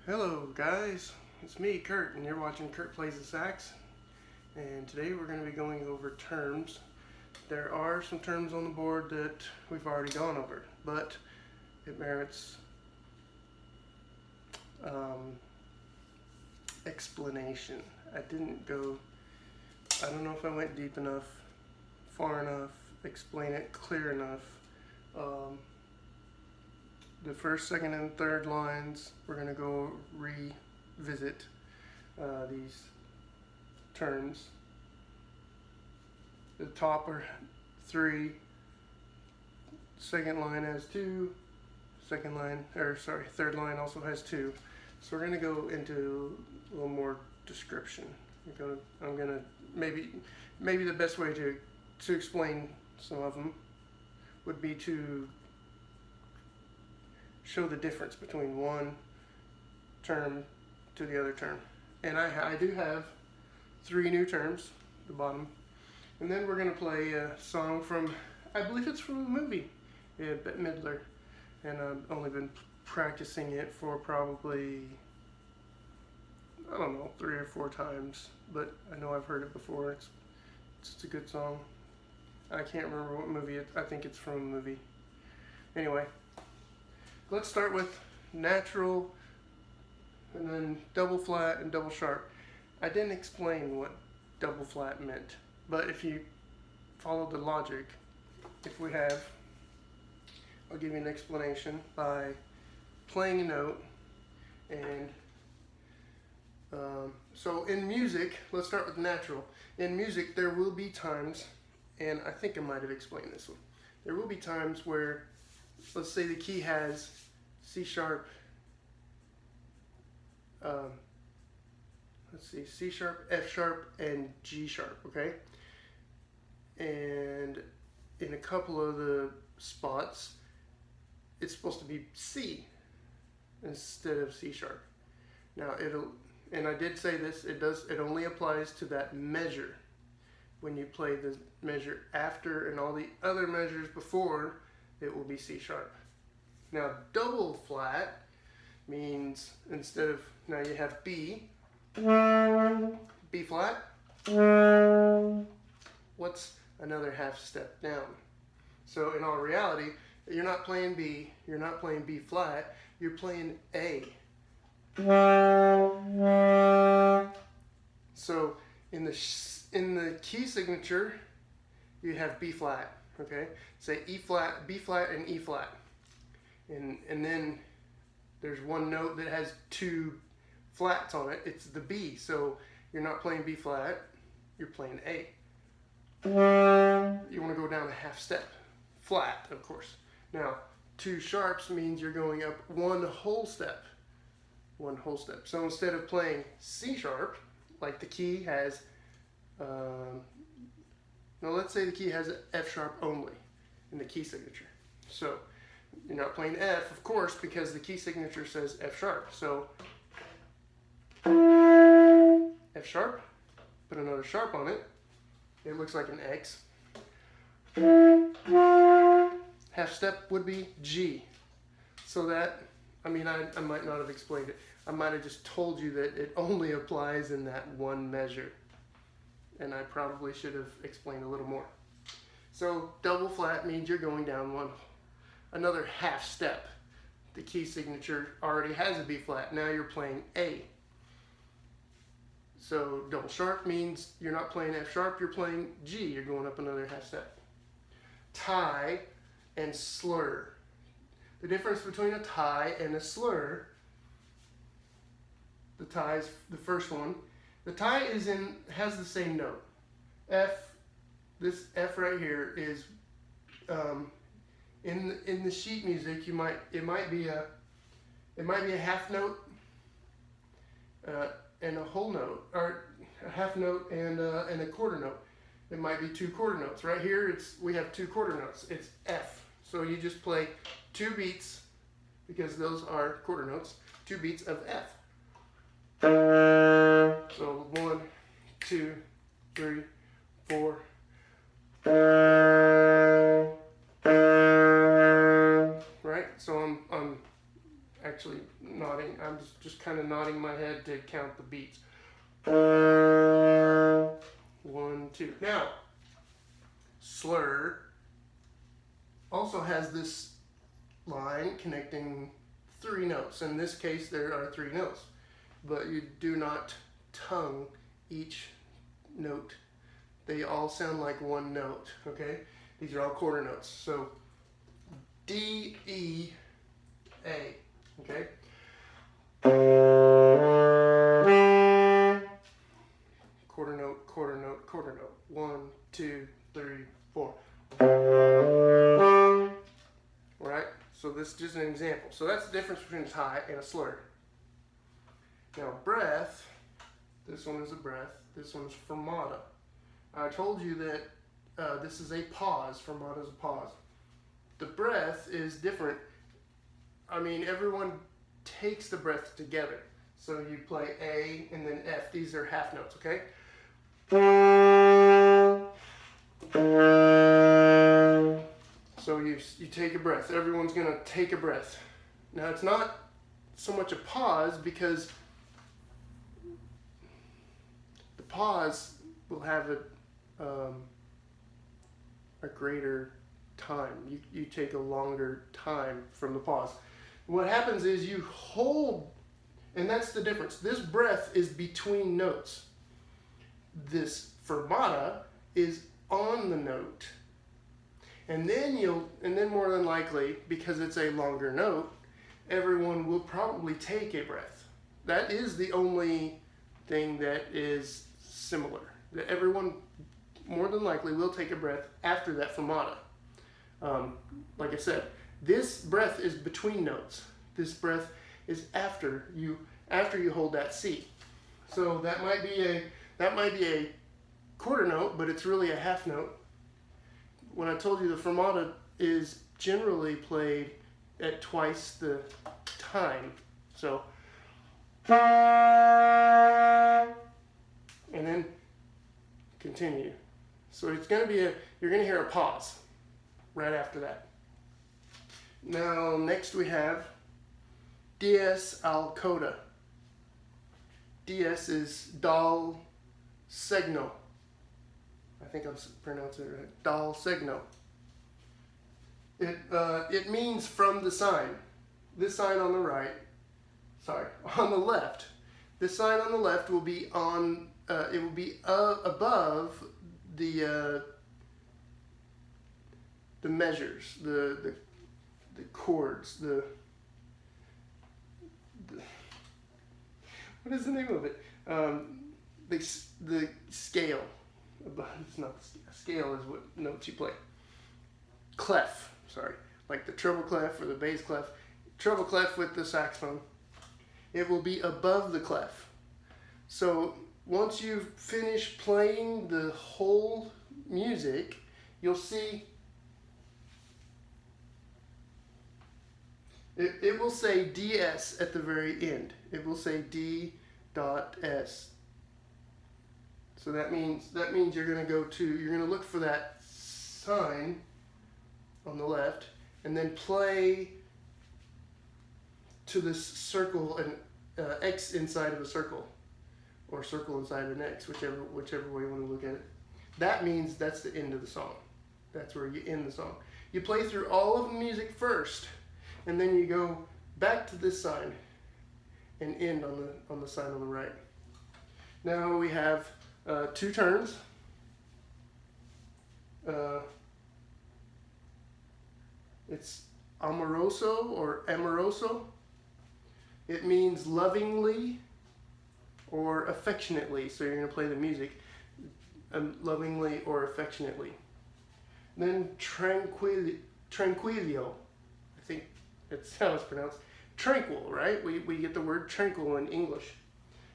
Hello guys, it's me Kurt and you're watching Kurt Plays the Sax, and today we're going to be going over terms. There are some terms on the board that we've already gone over, but it merits explanation. I don't know if I went deep enough, far enough, explain it clear enough. The first, second, and third lines, we're going to go revisit these terms. The top are 3, second line has 2, third line also has 2. So we're going to go into a little more description. I'm gonna maybe the best way to explain some of them would be to show the difference between one term to the other term. And I do have 3 new terms at the bottom. And then we're going to play a song from, I believe it's from a movie, Bette Midler. And I've only been practicing it for probably, I don't know, 3 or 4 times. But I know I've heard it before. It's a good song. I can't remember what movie I think it's from a movie. Anyway. Let's start with natural, and then double flat and double sharp. I didn't explain what double flat meant, but if you follow the logic, I'll give you an explanation by playing a note. And so in music, let's start with natural. In music, there will be times, and I think I might have explained this one, there will be times where, let's say the key has C sharp, C sharp, F sharp, and G sharp, okay? And in a couple of the spots, it's supposed to be C instead of C sharp. Now and I did say this, it only applies to that measure. When you play the measure after and all the other measures before, it will be C sharp. Now double flat means instead of, now you have B flat, what's another half step down? So in all reality, you're not playing B, you're not playing B flat, you're playing A. So in the key signature, you have B flat, okay? Say E flat, B flat, and E flat. And then there's one note that has 2 flats on it. It's the B. So you're not playing B flat, you're playing A. You want to go down a half step. Flat, of course. Now, 2 sharps means you're going up 1 whole step. 1 whole step. So instead of playing C sharp, like the key has, let's say the key has F sharp only in the key signature. So you're not playing F, of course, because the key signature says F sharp. So F sharp, put another sharp on it. It looks like an X. Half step would be G. So that, I might not have explained it. I might have just told you that it only applies in that one measure. And I probably should have explained a little more. So double flat means you're going down another half step. The key signature already has a B flat. Now you're playing A. So double sharp means you're not playing F sharp, you're playing G. You're going up another half step. Tie and slur. The difference between a tie and a slur, the tie is the first one. The tie has the same note. This F right here is in the sheet music. It might be a half note and a whole note, or a half note and a quarter note. It might be 2 quarter notes. Right here, we have 2 quarter notes. It's F. So you just play 2 beats, because those are quarter notes. 2 beats of F. So 1, 2, 3, 4. Right? So I'm actually nodding. I'm just kind of kind of nodding my head to count the beats. 1, 2. Now, slur also has this line connecting 3 notes. In this case, there are 3 notes, but you do not tongue each note. They all sound like one note, okay? These are all quarter notes. So D, E, A, okay? Quarter note, quarter note, quarter note. 1, 2, 3, 4. Alright, so this is just an example. So that's the difference between a tie and a slur. Now breath, this one is a breath, this one is fermata. I told you that this is a pause. Fermata is a pause. The breath is different. I mean, everyone takes the breath together. So you play A and then F. These are half notes, okay? So you take a breath. Everyone's going to take a breath. Now, it's not so much a pause because the pause will have a greater time. You take a longer time from the pause. What happens is you hold, and that's the difference. This breath is between notes. This fermata is on the note. And then more than likely, because it's a longer note, everyone will probably take a breath. That is the only thing that is similar. That everyone more than likely will take a breath after that fermata. Like I said, this breath is between notes. This breath is after you hold that C. So that might be a quarter note, but it's really a half note. When I told you the fermata is generally played at twice the time. So, and then continue. So it's going to be you're going to hear a pause right after that. Now, next we have dies al coda. Dies is dal segno. I think I'm pronouncing it right. Dal segno. It means from the sign. This sign on the right, on the left. This sign on the left will be on. It will be above the measures, the chords, the what is the name of it? The scale. It's not scale is what notes you play. Clef, like the treble clef or the bass clef. Treble clef with the saxophone. It will be above the clef. So once you've finished playing the whole music, you'll see it will say DS at the very end. It will say D.S. So that means you're going to look for that sign on the left and then play to this circle, an X inside of a circle, or circle inside an X, whichever way you want to look at it. That means that's the end of the song. That's where you end the song. You play through all of the music first, and then you go back to this sign and end on the sign on the right. Now we have 2 terms. It's amoroso or amoroso. It means lovingly or affectionately. So you're going to play the music lovingly or affectionately. Then tranquillo. I think that's how it's pronounced. Tranquil, right? We get the word tranquil in English.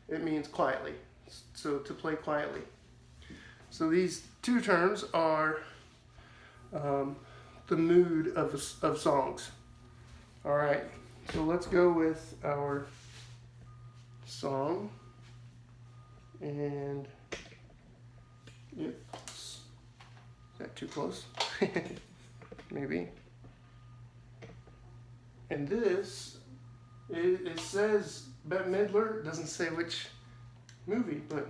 It means quietly. So to play quietly. So these 2 terms are the mood of songs. All right. So let's go with our song. And is that too close? Maybe. And this, it says Bette Midler. It doesn't say which movie, but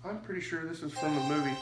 I'm pretty sure this is from a movie.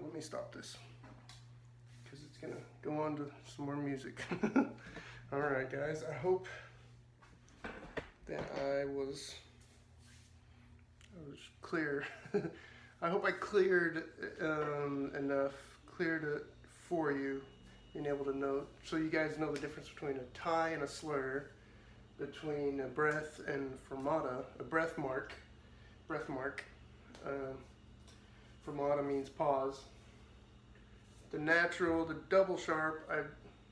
Let me stop this because it's gonna go on to some more music. All right, guys, I hope that I was clear. I hope I cleared cleared it for you, being able to note, so you guys know the difference between a tie and a slur, between a breath and fermata, a breath mark. Fermata means pause. The natural, the double sharp,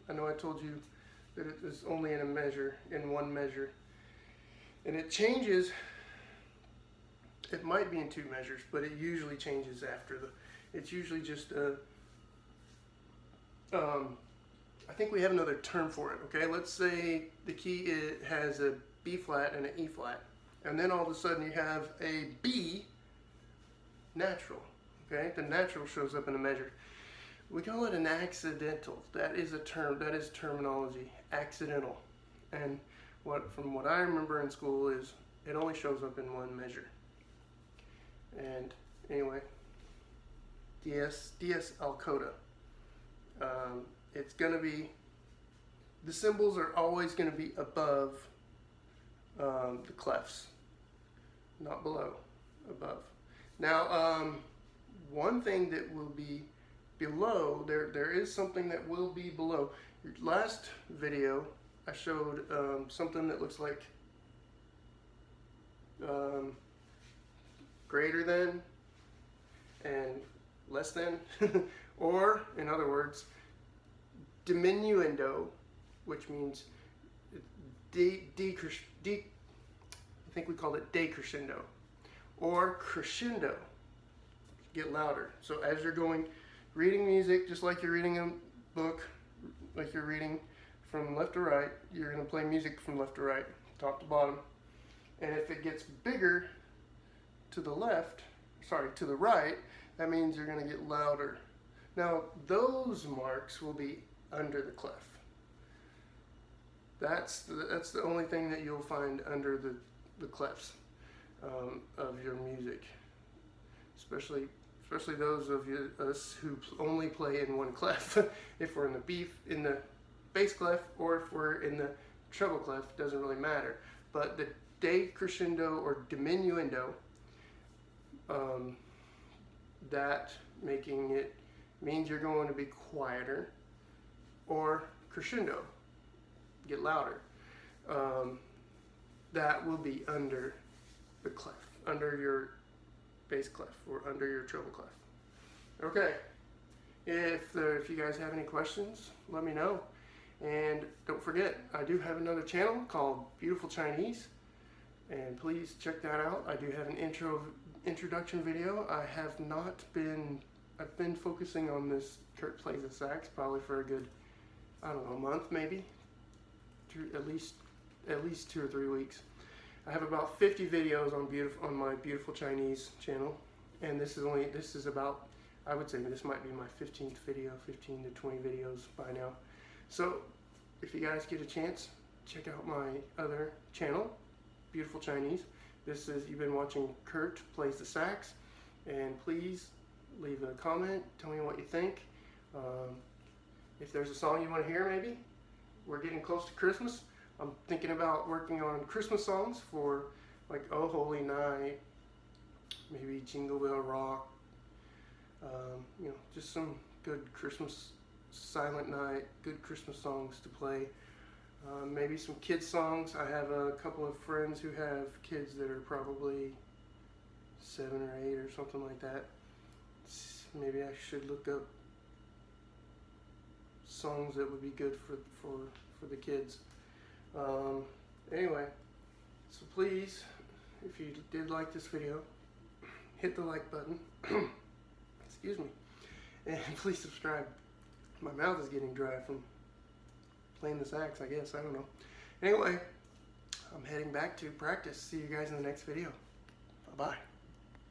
I know I told you that it is only in one measure. And it changes, it might be in two measures, but it usually changes after it's usually just I think we have another term for it, okay? Let's say the key has a B flat and an E flat, and then all of a sudden you have a B natural, okay? The natural shows up in a measure. We call it an accidental. That is a term, that is terminology, accidental. And from what I remember in school is it only shows up in one measure. And anyway, DS al coda. It's gonna be, the cymbals are always gonna be above the clefs, not below, above. Now, one thing that will be below, there is something that will be below. Last video, I showed something that looks like greater than and less than, or in other words, diminuendo, which means I think we called it decrescendo, or crescendo, get louder. So as you're reading music, just like you're reading a book, like you're reading from left to right, you're going to play music from left to right, top to bottom. And if it gets bigger to the right, that means you're going to get louder. Now, those marks will be under the clef. That's the only thing that you'll find under the clefs of your music, especially those of us who only play in one clef. If we're in the bass clef, or if we're in the treble clef, doesn't really matter. But the decrescendo or diminuendo, that means you're going to be quieter, or crescendo, get louder. That will be under the clef, under your bass clef, or under your treble clef. Okay, if you guys have any questions, let me know. And don't forget, I do have another channel called Beautiful Chinese, and please check that out. I do have an introduction video. I've been focusing on this Kurt plays the sax probably for a good, I don't know, a month maybe, at least 2 or 3 weeks. I have about 50 videos on my Beautiful Chinese channel, and this is about, I would say this might be my 15th video, 15 to 20 videos by now. So if you guys get a chance, check out my other channel, Beautiful Chinese. You've been watching Kurt Plays the Sax, and please leave a comment, tell me what you think. If there's a song you want to hear, maybe. We're getting close to Christmas. I'm thinking about working on Christmas songs for like Oh Holy Night, maybe Jingle Bell Rock, just some good Christmas, Silent Night, good Christmas songs to play. Maybe some kids songs. I have a couple of friends who have kids that are probably 7 or 8 or something like that. Maybe I should look up songs that would be good for the kids. Anyway, so please, if you did like this video, hit the like button. Excuse me. And please subscribe. My mouth is getting dry from playing the sax, I guess. I don't know. Anyway, I'm heading back to practice. See you guys in the next video. Bye-bye.